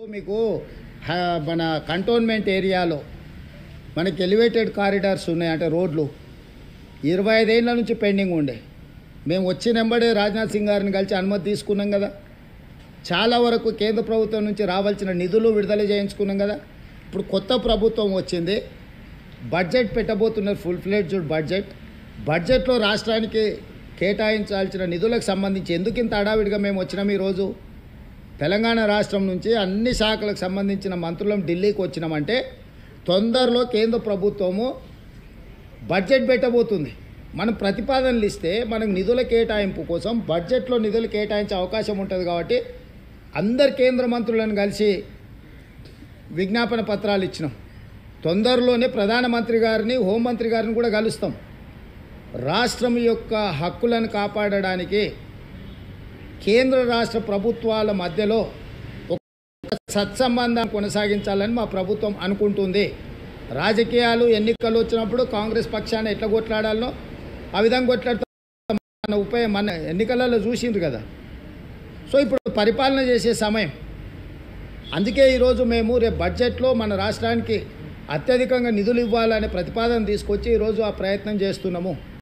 మీకు మన కంటోన్మెంట్ ఏరియాలో మనకి ఎలివేటెడ్ కారిడార్స్ ఉన్నాయి, అంటే రోడ్లు 25 ఏళ్ళ నుంచి పెండింగ్ ఉండే. మేము వచ్చినెంబడే రాజ్నాథ్ సింగ్ గారిని కలిసి అనుమతి తీసుకున్నాం కదా. చాలా వరకు కేంద్ర ప్రభుత్వం నుంచి రావాల్సిన నిధులు విడుదల చేయించుకున్నాం కదా. ఇప్పుడు కొత్త ప్రభుత్వం వచ్చింది, బడ్జెట్ పెట్టబోతున్నారు, ఫుల్ ఫ్లెడ్జ్డ్ బడ్జెట్లో రాష్ట్రానికి కేటాయించాల్సిన నిధులకు సంబంధించి ఎందుకు ఇంత హడావిడిగా మేము వచ్చినాం. ఈరోజు తెలంగాణ రాష్ట్రం నుంచి అన్ని శాఖలకు సంబంధించిన మంత్రులం ఢిల్లీకి వచ్చినామంటే తొందరలో కేంద్ర ప్రభుత్వము బడ్జెట్ పెట్టబోతుంది. మనం ప్రతిపాదనలు ఇస్తే మనకు నిధుల కేటాయింపు కోసం బడ్జెట్లో నిధులు కేటాయించే అవకాశం ఉంటుంది. కాబట్టి అందరు కేంద్ర మంత్రులను కలిసి విజ్ఞాపన పత్రాలు ఇచ్చినాం. తొందరలోనే ప్రధానమంత్రి గారిని, హోంమంత్రి గారిని కూడా కలుస్తాం. రాష్ట్రం యొక్క హక్కులను కాపాడడానికి కేంద్ర రాష్ట్ర ప్రభుత్వాల మధ్యలో ఒక సత్సంబంధాన్ని కొనసాగించాలని మా ప్రభుత్వం అనుకుంటుంది. రాజకీయాలు ఎన్నికలు వచ్చినప్పుడు కాంగ్రెస్ పక్షాన్ని ఎట్లా కొట్లాడాలనో ఆ విధంగా కొట్లాడుతూ మన ఎన్నికలలో చూసిండ్రు కదా. సో ఇప్పుడు పరిపాలన చేసే సమయం. అందుకే ఈరోజు మేము రేపు బడ్జెట్లో మన రాష్ట్రానికి అత్యధికంగా నిధులు ఇవ్వాలనే ప్రతిపాదన తీసుకొచ్చి ఈరోజు ఆ ప్రయత్నం చేస్తున్నాము.